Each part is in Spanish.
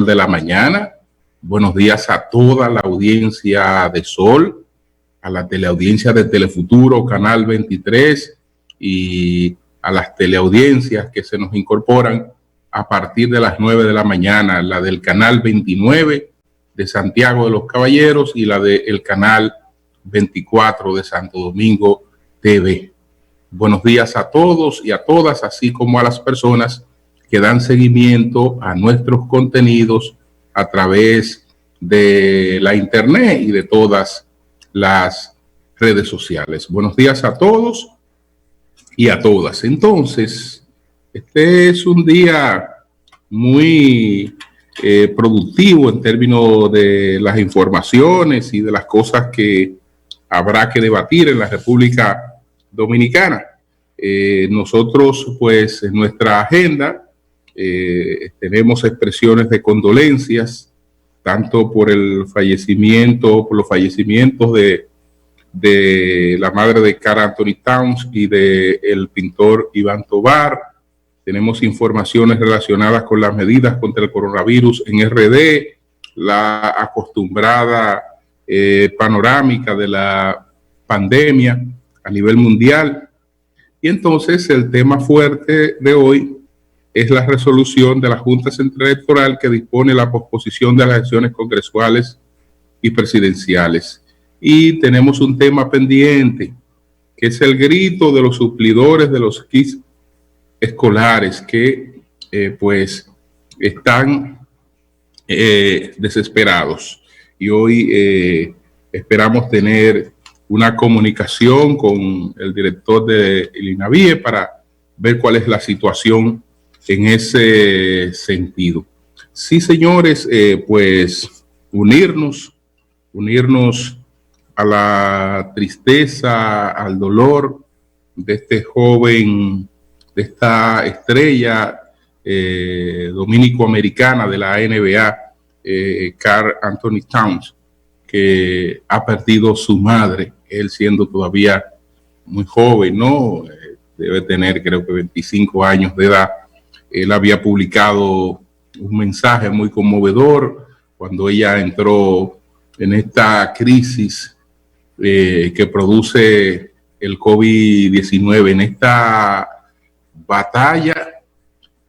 de la mañana. Buenos días a toda la audiencia de Sol, a la teleaudiencia de Telefuturo, Canal 23 y a las teleaudiencias que se nos incorporan a partir de las 9 de la mañana, la del Canal 29 de Santiago de los Caballeros y la del Canal 24 de Santo Domingo TV. Buenos días a todos y a todas, así como a las personas que dan seguimiento a nuestros contenidos a través de la internet y de todas las redes sociales. Buenos días a todos y a todas. Entonces, este es un día muy productivo en términos de las informaciones y de las cosas que habrá que debatir en la República Dominicana. Nosotros, pues, en nuestra agenda tenemos expresiones de condolencias, tanto por los fallecimientos de la madre de Carl Anthony Towns y del pintor Iván Tovar. Tenemos informaciones relacionadas con las medidas contra el coronavirus en RD, la acostumbrada panorámica de la pandemia a nivel mundial. Y entonces el tema fuerte de hoy es la resolución de la Junta Central Electoral que dispone la posposición de las elecciones congresuales y presidenciales. Y tenemos un tema pendiente, que es el grito de los suplidores de los kits escolares que pues están desesperados. Y hoy esperamos tener una comunicación con el director del INAVIE para ver cuál es la situación en ese sentido. Sí, señores, pues unirnos a la tristeza, al dolor de este joven, de esta estrella dominico-americana de la NBA, Carl Anthony Towns, que ha perdido su madre, él siendo todavía muy joven, ¿no? Debe tener, creo que 25 años de edad. Él había publicado un mensaje muy conmovedor cuando ella entró en esta crisis que produce el COVID-19, en esta batalla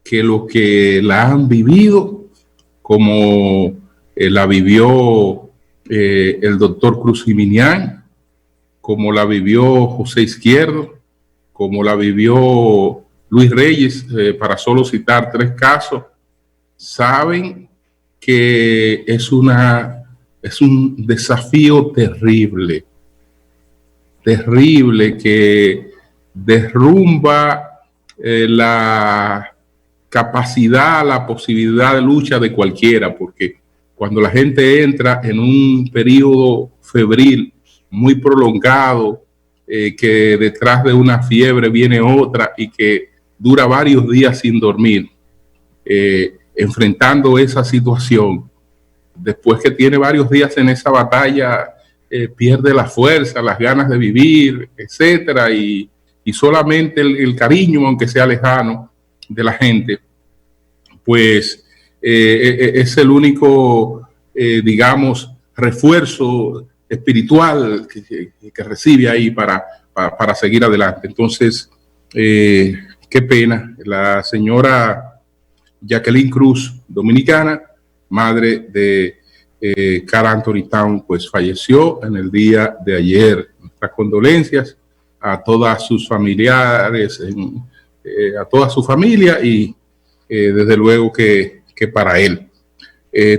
que los que la han vivido, como la vivió el doctor Cruz Jiminián, como la vivió José Izquierdo, como la vivió Luis Reyes, para solo citar 3 casos, saben que es un desafío terrible que derrumba la capacidad, la posibilidad de lucha de cualquiera, porque cuando la gente entra en un periodo febril muy prolongado, que detrás de una fiebre viene otra y que dura varios días sin dormir, enfrentando esa situación, después que tiene varios días en esa batalla, pierde la fuerza, las ganas de vivir, etcétera, y solamente el cariño, aunque sea lejano, de la gente, pues es el único, digamos, refuerzo espiritual que recibe ahí para seguir adelante. Entonces, qué pena, la señora Jacqueline Cruz, dominicana, madre de Carl Anthony Towns, pues falleció en el día de ayer. Nuestras condolencias a todas sus familiares, a toda su familia y desde luego que para él.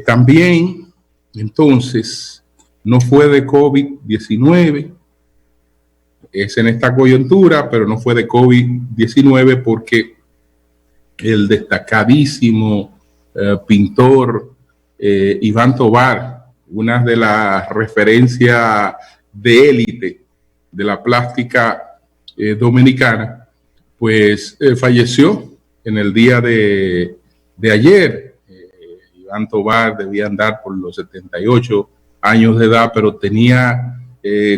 También, entonces, no fue de COVID-19, es en esta coyuntura, pero no fue de COVID-19 porque el destacadísimo pintor Iván Tovar, una de las referencias de élite de la plástica dominicana, pues falleció en el día de ayer. Iván Tovar debía andar por los 78 años de edad, pero tenía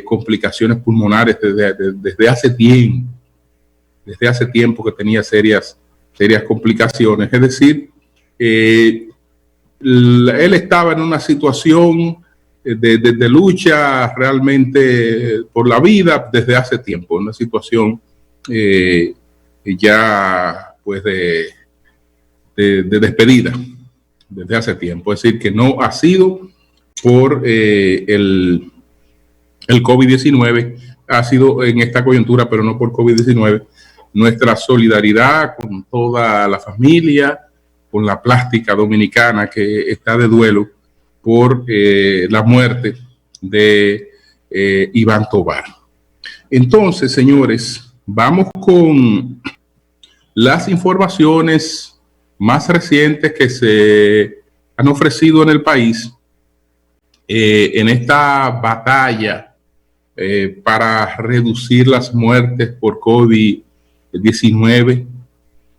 complicaciones pulmonares desde hace tiempo que tenía serias complicaciones. Es decir, él estaba en una situación de lucha realmente por la vida desde hace tiempo, una situación ya pues de despedida desde hace tiempo. Es decir, que no ha sido por el COVID-19, ha sido en esta coyuntura, pero no por COVID-19. Nuestra solidaridad con toda la familia, con la plástica dominicana que está de duelo por la muerte de Iván Tovar. Entonces, señores, vamos con las informaciones más recientes que se han ofrecido en el país en esta batalla para reducir las muertes por COVID-19,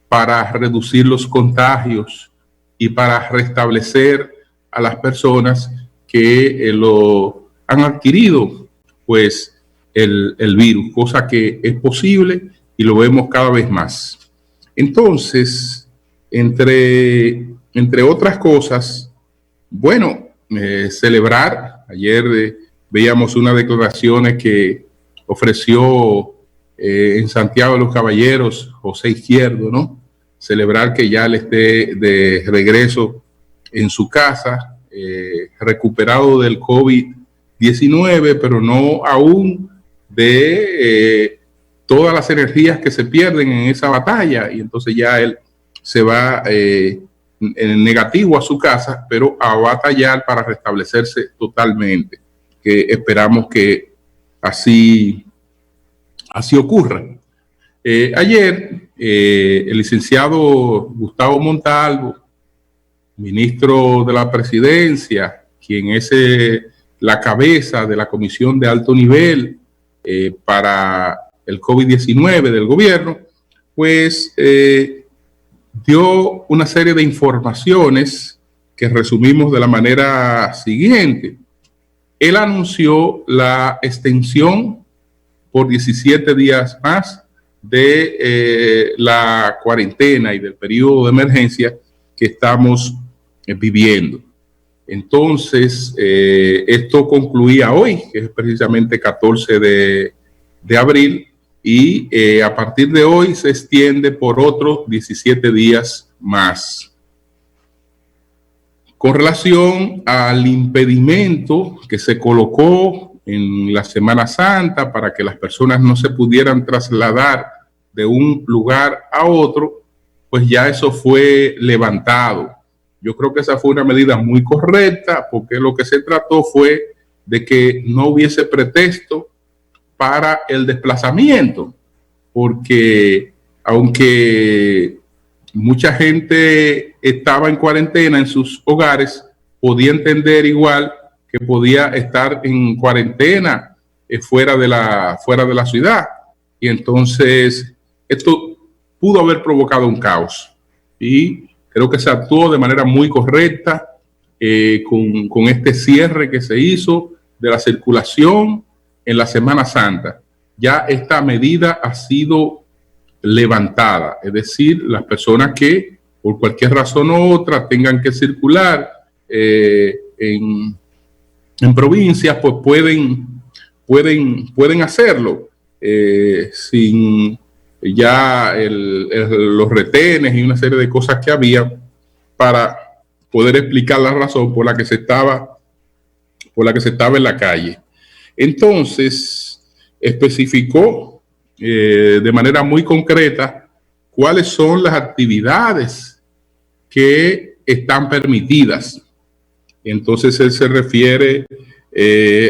para reducir los contagios y para restablecer a las personas que lo han adquirido, pues el virus, cosa que es posible y lo vemos cada vez más. Entonces, entre otras cosas, bueno, celebrar, ayer veíamos unas declaraciones que ofreció en Santiago de los Caballeros José Izquierdo, ¿no? Celebrar que ya él esté de regreso en su casa, recuperado del COVID-19, pero no aún de todas las energías que se pierden en esa batalla, y entonces ya él se va en negativo a su casa, pero a batallar para restablecerse totalmente, que esperamos que así ocurra. Ayer, el licenciado Gustavo Montalvo, ministro de la Presidencia, quien es la cabeza de la comisión de alto nivel para el COVID-19 del gobierno, pues dio una serie de informaciones que resumimos de la manera siguiente. Él anunció la extensión por 17 días más de la cuarentena y del periodo de emergencia que estamos viviendo. Entonces, esto concluía hoy, que es precisamente 14 de abril, y a partir de hoy se extiende por otros 17 días más. Con relación al impedimento que se colocó en la Semana Santa para que las personas no se pudieran trasladar de un lugar a otro, pues ya eso fue levantado. Yo creo que esa fue una medida muy correcta, porque lo que se trató fue de que no hubiese pretexto para el desplazamiento, porque aunque mucha gente estaba en cuarentena en sus hogares, podía entender igual que podía estar en cuarentena fuera de la ciudad, y entonces esto pudo haber provocado un caos, y creo que se actuó de manera muy correcta con este cierre que se hizo de la circulación en la Semana Santa. Ya esta medida ha sido levantada, es decir, las personas que por cualquier razón u otra tengan que circular en provincias, pues pueden hacerlo sin ya los retenes y una serie de cosas que había para poder explicar la razón por la que se estaba en la calle. Entonces, especificó de manera muy concreta cuáles son las actividades que están permitidas. Entonces, él se refiere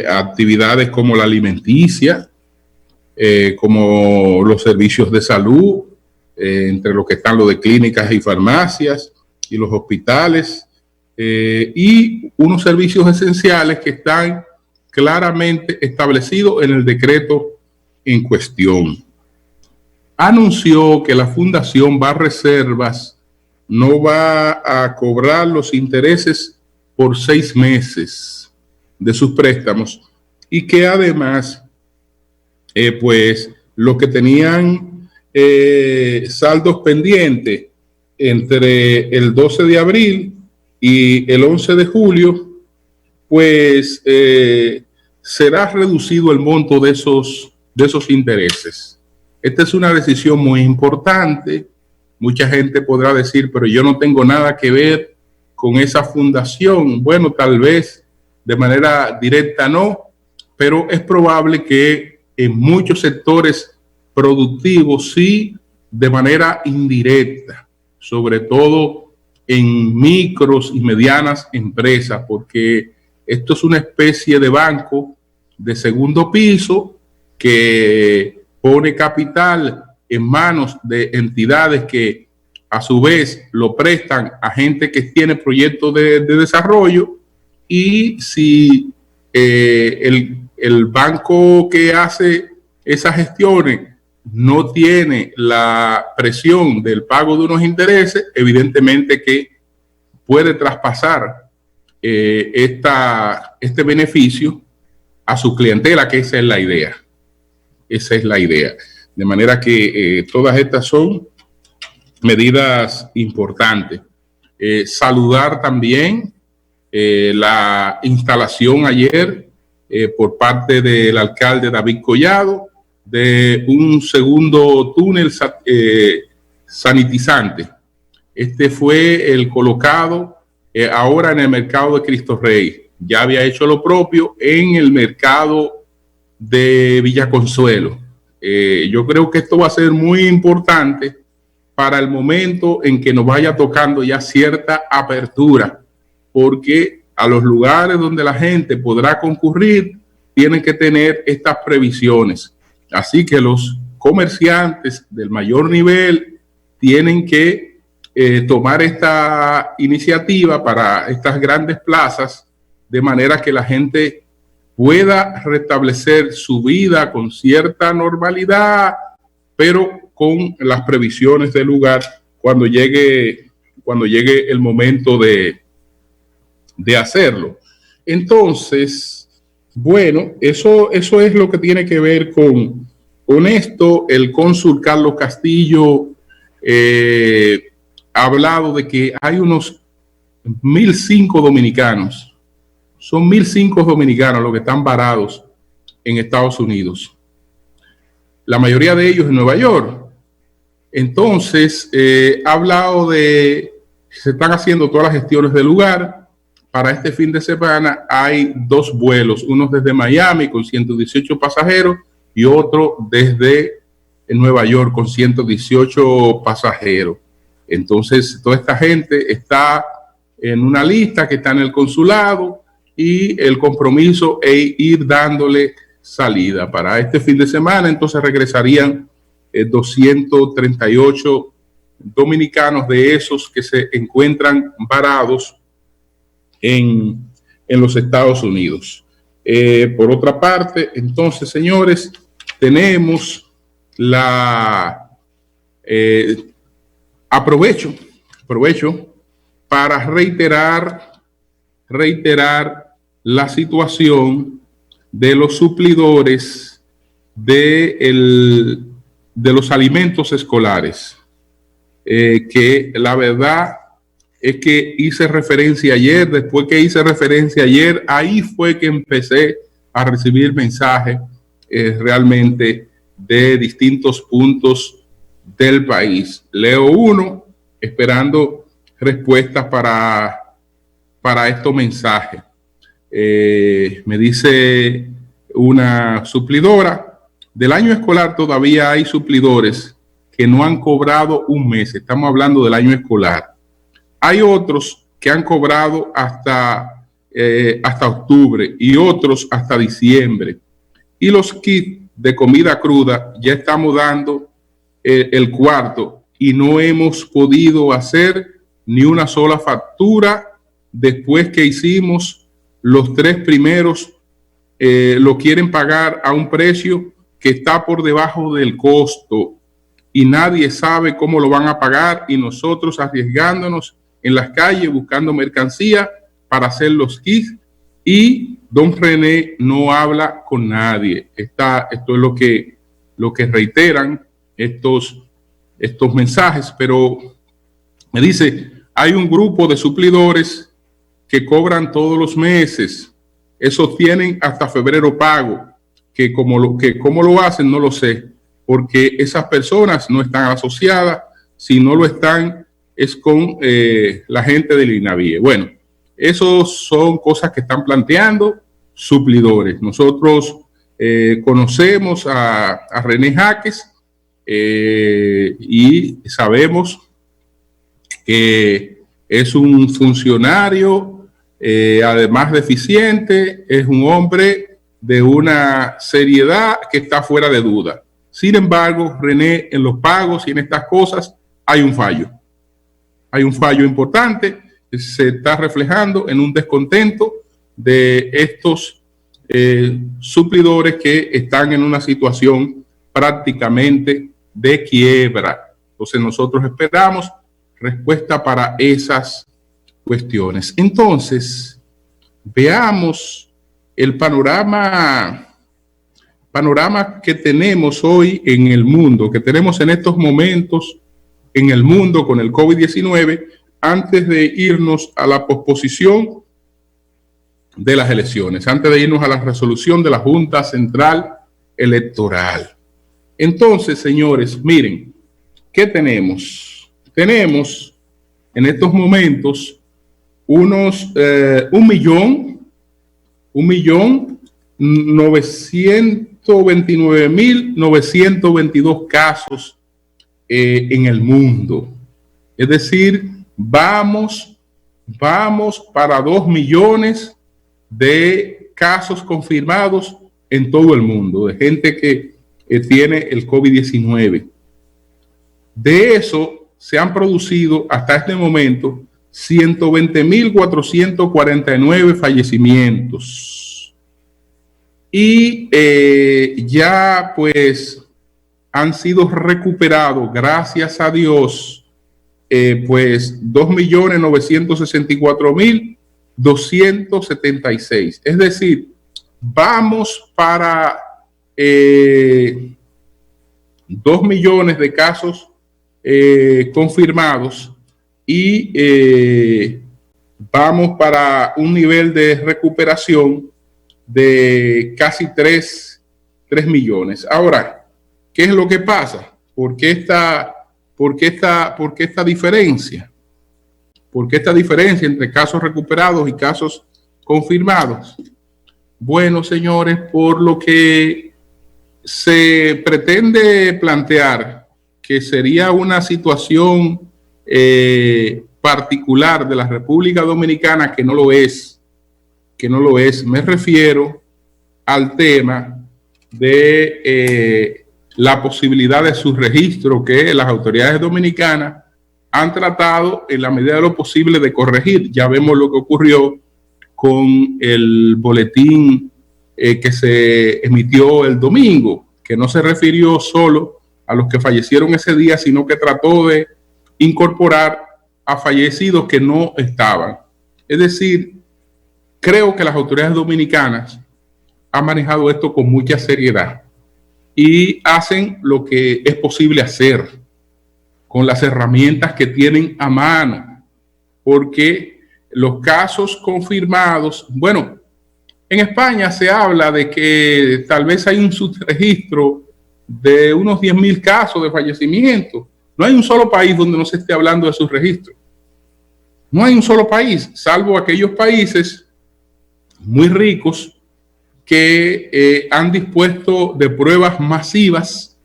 a actividades como la alimenticia, como los servicios de salud, entre lo que están lo de clínicas y farmacias y los hospitales, y unos servicios esenciales que están claramente establecidos en el decreto en cuestión. Anunció que la Fundación Banreservas no va a cobrar los intereses por 6 meses de sus préstamos, y que además pues los que tenían saldos pendientes entre el 12 de abril y el 11 de julio, pues será reducido el monto de esos intereses. Esta es una decisión muy importante. Mucha gente podrá decir, pero yo no tengo nada que ver con esa fundación. Bueno, tal vez de manera directa no, pero es probable que en muchos sectores productivos sí, de manera indirecta, sobre todo en micros y medianas empresas, porque esto es una especie de banco de segundo piso que pone capital en manos de entidades que a su vez lo prestan a gente que tiene proyectos de desarrollo, y si el banco que hace esas gestiones no tiene la presión del pago de unos intereses, evidentemente que puede traspasar este beneficio a su clientela, que esa es la idea. Esa es la idea. De manera que todas estas son medidas importantes. Saludar también la instalación ayer por parte del alcalde David Collado de un segundo túnel sanitizante. Este fue el colocado ahora en el mercado de Cristo Rey. Ya había hecho lo propio en el mercado de Villa Consuelo. Yo creo que esto va a ser muy importante para el momento en que nos vaya tocando ya cierta apertura, porque a los lugares donde la gente podrá concurrir tienen que tener estas previsiones. Así que los comerciantes del mayor nivel tienen que tomar esta iniciativa para estas grandes plazas, de manera que la gente pueda restablecer su vida con cierta normalidad, pero con las previsiones del lugar cuando llegue el momento de hacerlo. Entonces, bueno, eso es lo que tiene que ver con esto. El cónsul Carlos Castillo ha hablado de que hay unos 1.005 dominicanos. Son 1.005 dominicanos los que están varados en Estados Unidos. La mayoría de ellos en Nueva York. Entonces, ha hablado de que se están haciendo todas las gestiones del lugar. Para este fin de semana hay 2 vuelos, uno desde Miami con 118 pasajeros y otro desde Nueva York con 118 pasajeros. Entonces, toda esta gente está en una lista que está en el consulado, y el compromiso es ir dándole salida. Para este fin de semana, entonces regresarían 238 dominicanos de esos que se encuentran varados en los Estados Unidos. Por otra parte, entonces, señores, tenemos aprovecho para reiterar la situación de los suplidores de los alimentos escolares, que la verdad es que hice referencia ayer. Después que hice referencia ayer, ahí fue que empecé a recibir mensajes realmente de distintos puntos del país. Leo uno esperando respuestas para estos mensajes. Me dice una suplidora: del año escolar todavía hay suplidores que no han cobrado un mes. Estamos hablando del año escolar. Hay otros que han cobrado hasta octubre y otros hasta diciembre. Y los kits de comida cruda ya estamos dando el cuarto y no hemos podido hacer ni una sola factura. Después que hicimos los 3 primeros, lo quieren pagar a un precio que está por debajo del costo y nadie sabe cómo lo van a pagar, y nosotros arriesgándonos en las calles buscando mercancía para hacer los kits, y don René no habla con nadie. Esto es lo que reiteran estos mensajes. Pero me dice, hay un grupo de suplidores que cobran todos los meses. Esos tienen hasta febrero pago, que cómo lo hacen no lo sé, porque esas personas no están asociadas. Si no lo están, es con la gente del INAVIE. Bueno, esos son cosas que están planteando suplidores. Nosotros conocemos a René Jaques y sabemos que es un funcionario, además de eficiente, es un hombre de una seriedad que está fuera de duda. Sin embargo, René, en los pagos y en estas cosas hay un fallo. Hay un fallo importante que se está reflejando en un descontento de estos suplidores que están en una situación prácticamente de quiebra. Entonces nosotros esperamos respuesta para esas cuestiones. Entonces, veamos el panorama que tenemos hoy en el mundo, que tenemos en estos momentos en el mundo con el COVID-19, antes de irnos a la posposición de las elecciones, antes de irnos a la resolución de la Junta Central Electoral. Entonces, señores, miren, ¿qué tenemos? Tenemos en estos momentos unos 1.929.922 casos en el mundo. Es decir, vamos para 2 millones de casos confirmados en todo el mundo, de gente que tiene el COVID-19. De eso se han producido hasta este momento 120.449 fallecimientos. Y ya pues han sido recuperados, gracias a Dios, pues 2.964.276. Es decir, vamos para 2 millones de casos confirmados y vamos para un nivel de recuperación de casi 3 millones. Ahora, ¿qué es lo que pasa? ¿Por qué esta diferencia? ¿Por qué esta diferencia entre casos recuperados y casos confirmados? Bueno, señores, por lo que se pretende plantear que sería una situación particular de la República Dominicana, que no lo es. Me refiero al tema de la posibilidad de su registro, que las autoridades dominicanas han tratado en la medida de lo posible de corregir. Ya vemos lo que ocurrió con el boletín que se emitió el domingo, que no se refirió solo a los que fallecieron ese día, sino que trató de incorporar a fallecidos que no estaban. Es decir, creo que las autoridades dominicanas han manejado esto con mucha seriedad y hacen lo que es posible hacer con las herramientas que tienen a mano, porque los casos confirmados, bueno, en España se habla de que tal vez hay un subregistro de unos 10.000 casos de fallecimiento. No hay un solo país donde no se esté hablando de subregistro. No hay un solo país, salvo aquellos países muy ricos que han dispuesto de pruebas masivas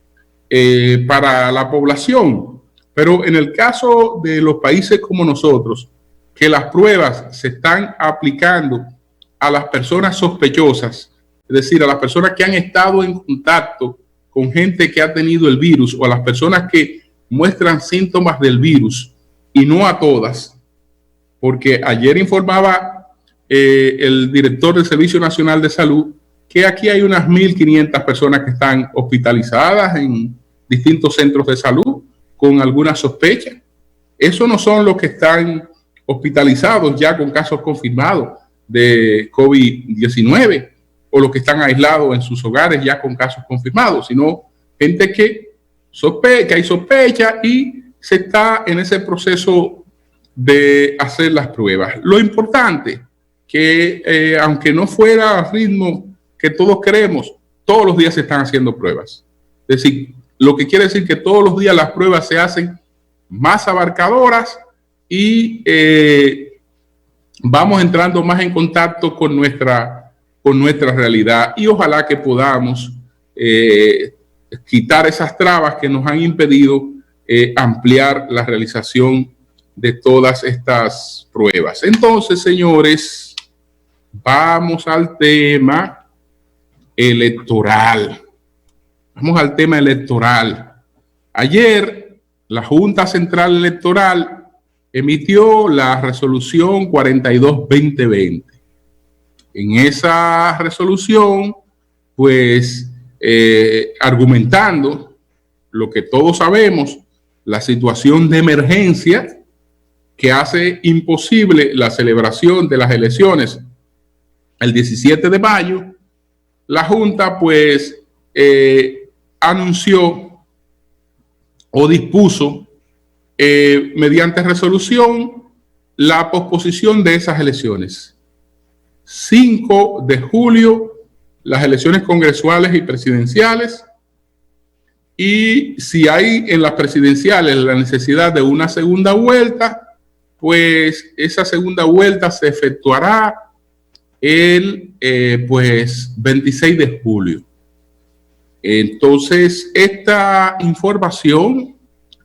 para la población. Pero en el caso de los países como nosotros, que las pruebas se están aplicando a las personas sospechosas, es decir, a las personas que han estado en contacto con gente que ha tenido el virus, o a las personas que muestran síntomas del virus, y no a todas, porque ayer informaba el director del Servicio Nacional de Salud que aquí hay unas 1.500 personas que están hospitalizadas en distintos centros de salud con alguna sospecha. Esos no son los que están hospitalizados ya con casos confirmados de COVID-19 o los que están aislados en sus hogares ya con casos confirmados, sino gente que hay sospecha y se está en ese proceso de hacer las pruebas. Lo importante que aunque no fuera al ritmo que todos queremos, todos los días se están haciendo pruebas. Es decir, lo que quiere decir que todos los días las pruebas se hacen más abarcadoras y vamos entrando más en contacto con nuestra realidad, y ojalá que podamos quitar esas trabas que nos han impedido ampliar la realización de todas estas pruebas. Entonces, señores, vamos al tema electoral. Vamos al tema electoral. Ayer, la Junta Central Electoral emitió la resolución 42-2020. En esa resolución, pues, argumentando lo que todos sabemos, la situación de emergencia que hace imposible la celebración de las elecciones el 17 de mayo, la Junta, pues, anunció o dispuso mediante resolución la posposición de esas elecciones. 5 de julio, las elecciones congresuales y presidenciales, y si hay en las presidenciales la necesidad de una segunda vuelta, pues esa segunda vuelta se efectuará el 26 de julio. Entonces, esta información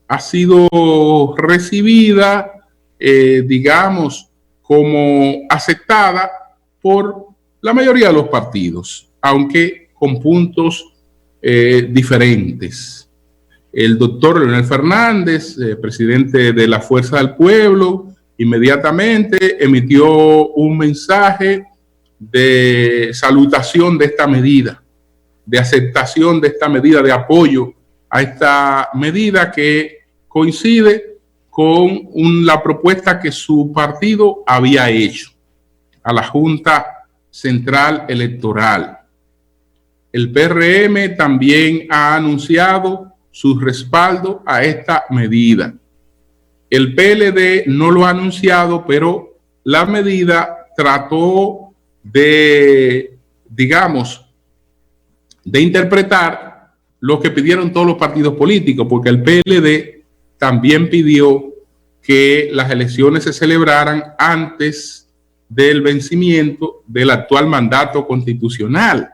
ha sido recibida, digamos, como aceptada por la mayoría de los partidos, aunque con puntos diferentes. El doctor Leonel Fernández, presidente de la Fuerza del Pueblo, inmediatamente emitió un mensaje de salutación de esta medida, de aceptación de esta medida, de apoyo a esta medida que coincide con la propuesta que su partido había hecho a la Junta Central Electoral. El PRM también ha anunciado su respaldo a esta medida. El PLD no lo ha anunciado, pero la medida trató de, digamos, de interpretar lo que pidieron todos los partidos políticos, porque el PLD también pidió que las elecciones se celebraran antes del vencimiento del actual mandato constitucional.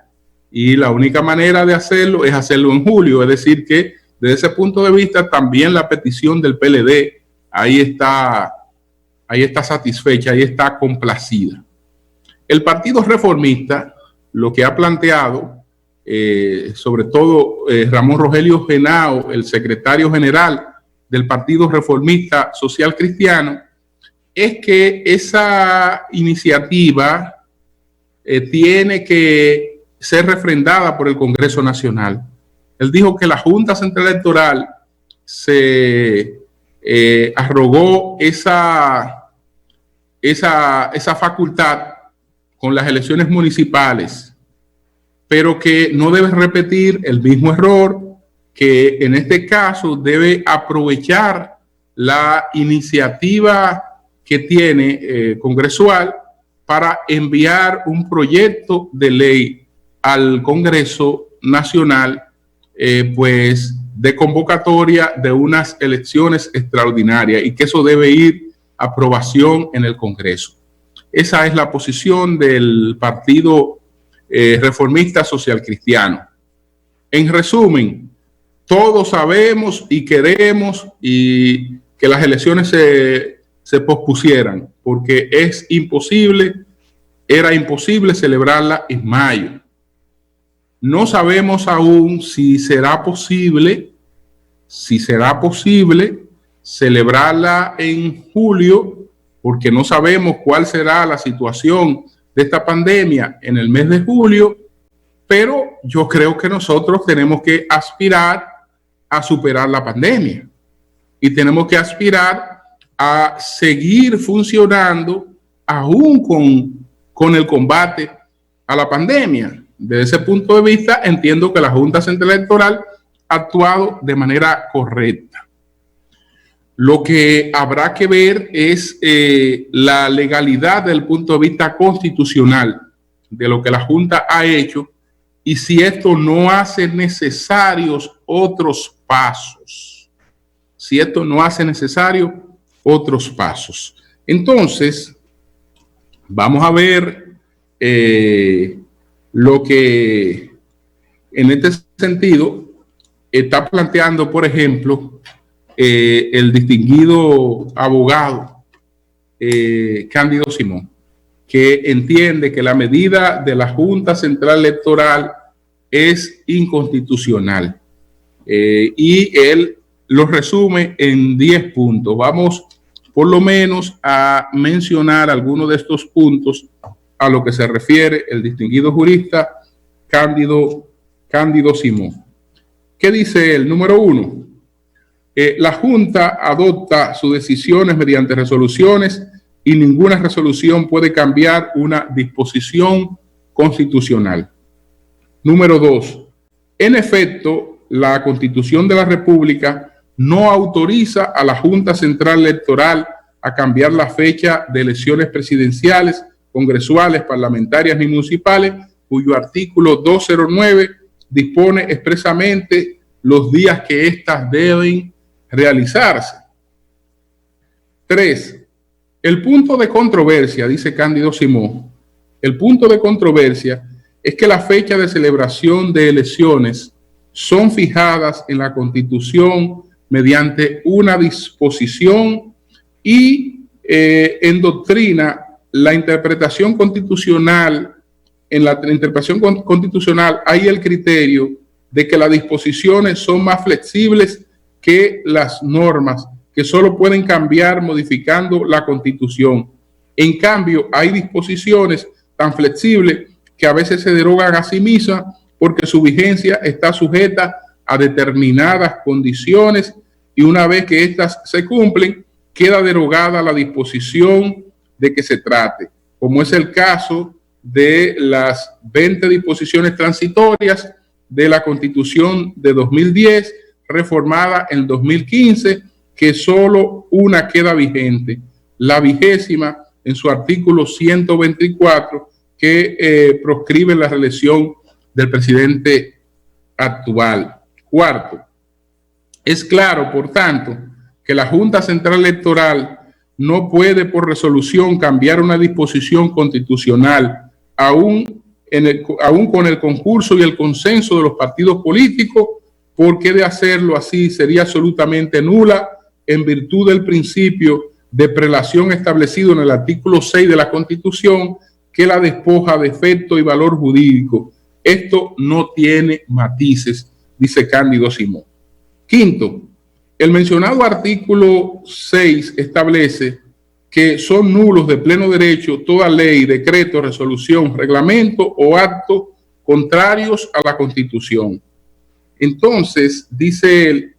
Y la única manera de hacerlo es hacerlo en julio, es decir que desde ese punto de vista también la petición del PLD ahí está satisfecha, ahí está complacida. El Partido Reformista lo que ha planteado, sobre todo Ramón Rogelio Henao, el secretario general del Partido Reformista Social Cristiano, es que esa iniciativa tiene que ser refrendada por el Congreso Nacional. Él dijo que la Junta Central Electoral se arrogó esa facultad con las elecciones municipales, pero que no debe repetir el mismo error, que en este caso debe aprovechar la iniciativa que tiene congresual para enviar un proyecto de ley al Congreso Nacional, pues de convocatoria de unas elecciones extraordinarias, y que eso debe ir a aprobación en el Congreso. Esa es la posición del Partido Reformista Social Cristiano. En resumen, todos sabemos y queremos que las elecciones se pospusieran, porque era imposible celebrarla en mayo. No sabemos aún si será posible celebrarla en julio, porque no sabemos cuál será la situación de esta pandemia en el mes de julio, pero yo creo que nosotros tenemos que aspirar a superar la pandemia y tenemos que aspirar a seguir funcionando aún con el combate a la pandemia. Desde ese punto de vista, entiendo que la Junta Central Electoral ha actuado de manera correcta. Lo que habrá que ver es la legalidad desde el punto de vista constitucional de lo que la Junta ha hecho y si esto no hace necesarios otros pasos. Si esto no hace necesario otros pasos. Entonces, vamos a ver lo que en este sentido está planteando, por ejemplo, el distinguido abogado Cándido Simón, que entiende que la medida de la Junta Central Electoral es inconstitucional. Y él lo resume en 10 puntos. Vamos por lo menos a mencionar algunos de estos puntos a lo que se refiere el distinguido jurista Cándido Simón. ¿Qué dice él? Número 1. La Junta adopta sus decisiones mediante resoluciones y ninguna resolución puede cambiar una disposición constitucional. Número 2. En efecto, la Constitución de la República no autoriza a la Junta Central Electoral a cambiar la fecha de elecciones presidenciales, congresuales, parlamentarias ni municipales, cuyo artículo 209 dispone expresamente los días que éstas deben realizarse. 3. El punto de controversia, dice Cándido Simón, el punto de controversia es que las fechas de celebración de elecciones son fijadas en la Constitución mediante una disposición y en doctrina la interpretación constitucional, en la interpretación constitucional hay el criterio de que las disposiciones son más flexibles que las normas, que solo pueden cambiar modificando la Constitución. En cambio, hay disposiciones tan flexibles que a veces se derogan a sí mismas porque su vigencia está sujeta a determinadas condiciones y una vez que éstas se cumplen, queda derogada la disposición de que se trate, como es el caso de las 20 disposiciones transitorias de la Constitución de 2010, reformada en 2015, que solo una queda vigente, la 20ª en su artículo 124, que proscribe la reelección del presidente actual. 4. Es claro, por tanto, que la Junta Central Electoral no puede por resolución cambiar una disposición constitucional, aún con el concurso y el consenso de los partidos políticos, porque de hacerlo así sería absolutamente nula en virtud del principio de prelación establecido en el artículo 6 de la Constitución, que la despoja de efecto y valor jurídico. Esto no tiene matices, dice Cándido Simón. 5. El mencionado artículo 6 establece que son nulos de pleno derecho toda ley, decreto, resolución, reglamento o acto contrarios a la Constitución. Entonces, dice él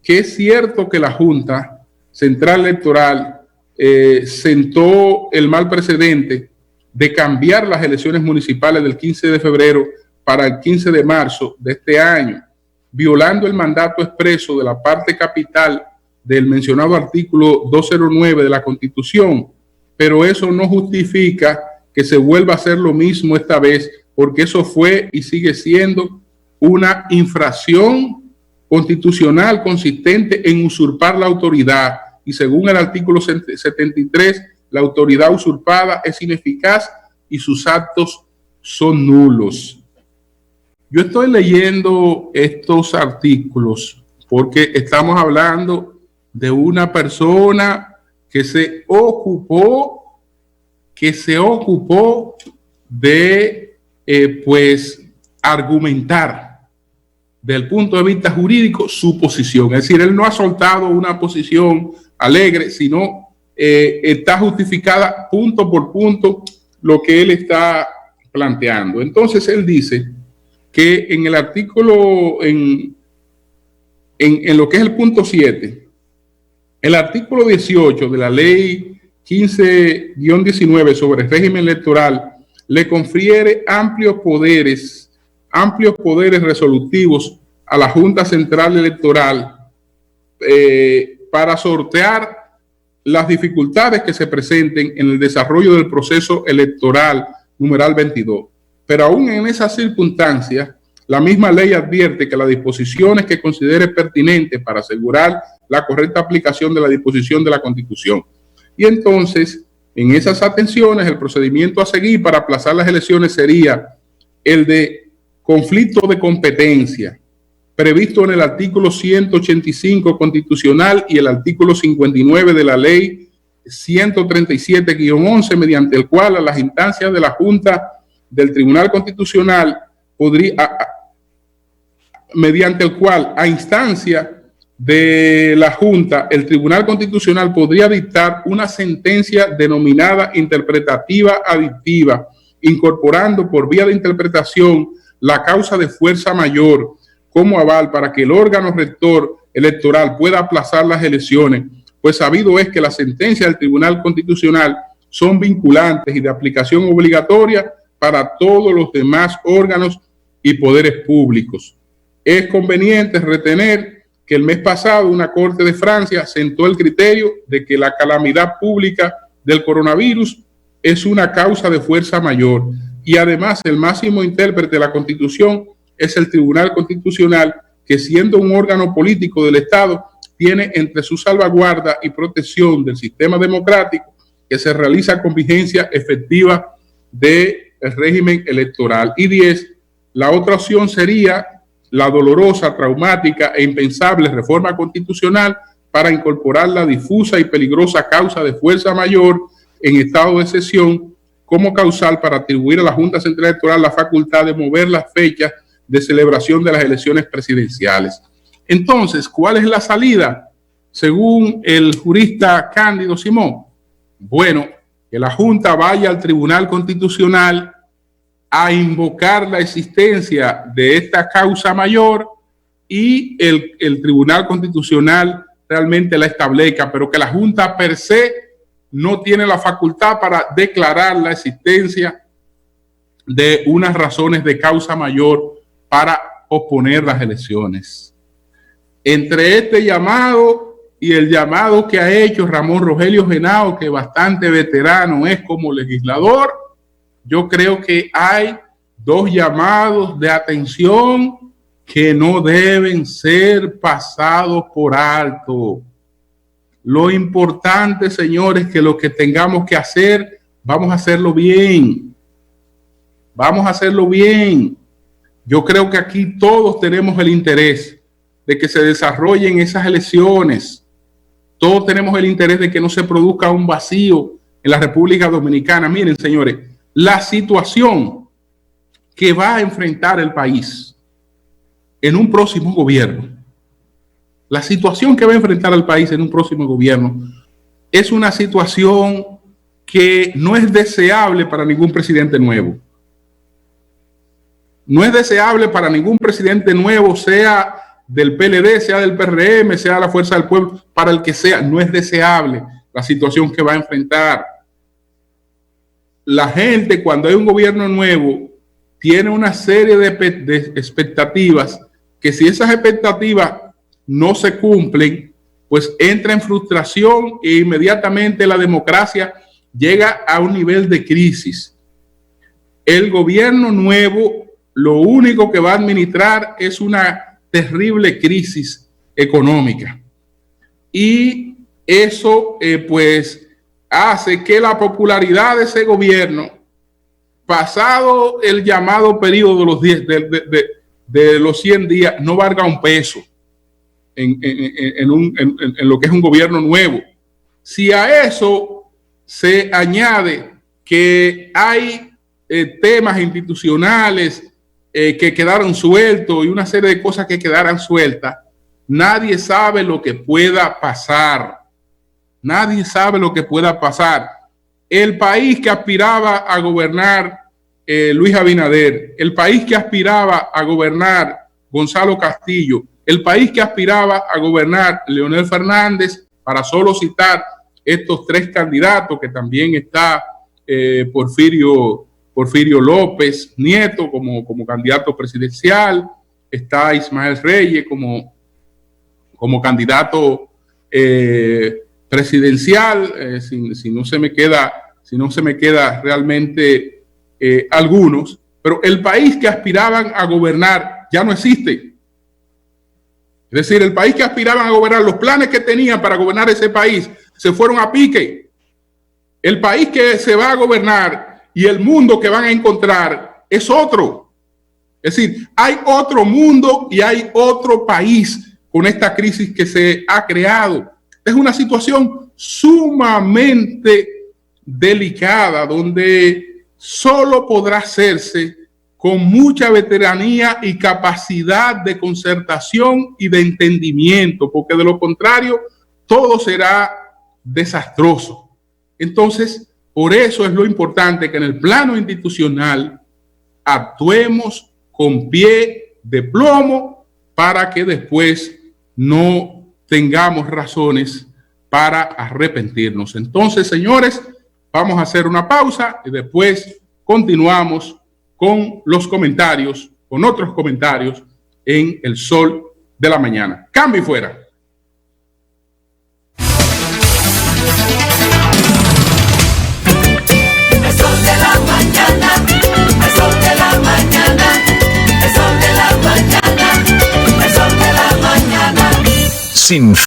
que es cierto que la Junta Central Electoral sentó el mal precedente de cambiar las elecciones municipales del 15 de febrero para el 15 de marzo de este año, violando el mandato expreso de la parte capital del mencionado artículo 209 de la Constitución, pero eso no justifica que se vuelva a hacer lo mismo esta vez, porque eso fue y sigue siendo una infracción constitucional consistente en usurpar la autoridad, y según el artículo 73, la autoridad usurpada es ineficaz y sus actos son nulos. Yo estoy leyendo estos artículos porque estamos hablando de una persona que se ocupó de argumentar desde el punto de vista jurídico su posición. Es decir, él no ha soltado una posición alegre, sino está justificada punto por punto lo que él está planteando. Entonces él dice que en el artículo, en lo que es el punto 7, el artículo 18 de la ley 15-19 sobre el régimen electoral le confiere amplios poderes resolutivos a la Junta Central Electoral para sortear las dificultades que se presenten en el desarrollo del proceso electoral numeral 22. Pero aún en esas circunstancias, la misma ley advierte que las disposiciones que considere pertinentes para asegurar la correcta aplicación de la disposición de la Constitución. Y entonces, en esas atenciones, el procedimiento a seguir para aplazar las elecciones sería el de conflicto de competencia, previsto en el artículo 185 constitucional y el artículo 59 de la ley 137-11, mediante el cual a las instancias de la Junta del Tribunal Constitucional mediante el cual a instancia de la Junta, el Tribunal Constitucional podría dictar una sentencia denominada interpretativa adictiva, incorporando por vía de interpretación la causa de fuerza mayor como aval para que el órgano rector electoral pueda aplazar las elecciones, pues sabido es que las sentencias del Tribunal Constitucional son vinculantes y de aplicación obligatoria para todos los demás órganos y poderes públicos. Es conveniente retener que el mes pasado una Corte de Francia sentó el criterio de que la calamidad pública del coronavirus es una causa de fuerza mayor y además el máximo intérprete de la Constitución es el Tribunal Constitucional, que siendo un órgano político del Estado, tiene entre su salvaguarda y protección del sistema democrático que se realiza con vigencia efectiva del régimen electoral. Y 10, la otra opción sería la dolorosa, traumática e impensable reforma constitucional para incorporar la difusa y peligrosa causa de fuerza mayor en estado de excepción como causal para atribuir a la Junta Central Electoral la facultad de mover las fechas de celebración de las elecciones presidenciales. Entonces, ¿cuál es la salida? Según el jurista Cándido Simón, bueno, que la Junta vaya al Tribunal Constitucional a invocar la existencia de esta causa mayor y el Tribunal Constitucional realmente la establezca, pero que la Junta per se no tiene la facultad para declarar la existencia de unas razones de causa mayor para posponer las elecciones. Entre este llamado y el llamado que ha hecho Ramón Rogelio Henao, que bastante veterano es como legislador, yo creo que hay dos llamados de atención que no deben ser pasados por alto. Lo importante, señores, que lo que tengamos que hacer, vamos a hacerlo bien. Vamos a hacerlo bien. Yo creo que aquí todos tenemos el interés de que se desarrollen esas elecciones. Todos tenemos el interés de que no se produzca un vacío en la República Dominicana. Miren, señores, la situación que va a enfrentar el país en un próximo gobierno, la situación que va a enfrentar el país en un próximo gobierno es una situación que no es deseable para ningún presidente nuevo. No es deseable para ningún presidente nuevo, sea del PLD, sea del PRM, sea de la Fuerza del Pueblo, para el que sea, no es deseable la situación que va a enfrentar. La gente, cuando hay un gobierno nuevo, tiene una serie de expectativas que si esas expectativas no se cumplen, pues entra en frustración e inmediatamente la democracia llega a un nivel de crisis. El gobierno nuevo lo único que va a administrar es una terrible crisis económica. Y eso pues hace que la popularidad de ese gobierno, pasado el llamado periodo de los 10, de los 100 días, no valga un peso en lo que es un gobierno nuevo. Si a eso se añade que hay temas institucionales que quedaron sueltos y una serie de cosas que quedaran sueltas, nadie sabe lo que pueda pasar. Nadie sabe lo que pueda pasar. El país que aspiraba a gobernar Luis Abinader, el país que aspiraba a gobernar Gonzalo Castillo, el país que aspiraba a gobernar Leonel Fernández, para solo citar estos tres candidatos, que también está Porfirio López Nieto como candidato presidencial, está Ismael Reyes como candidato presidencial, si no se me queda realmente algunos, pero el país que aspiraban a gobernar ya no existe. Es decir, el país que aspiraban a gobernar, los planes que tenían para gobernar ese país se fueron a pique. El país que se va a gobernar y el mundo que van a encontrar es otro. Es decir, hay otro mundo y hay otro país con esta crisis que se ha creado. Es una situación sumamente delicada donde solo podrá hacerse con mucha veteranía y capacidad de concertación y de entendimiento, porque de lo contrario todo será desastroso. Entonces, por eso es lo importante que en el plano institucional actuemos con pie de plomo para que después no tengamos razones para arrepentirnos. Entonces, señores, vamos a hacer una pausa y después continuamos con los comentarios, con otros comentarios en El Sol de la Mañana. Cambio y fuera. El Sol de la Mañana, el Sol de la Mañana, el Sol de la Mañana, el Sol de la Mañana. Sin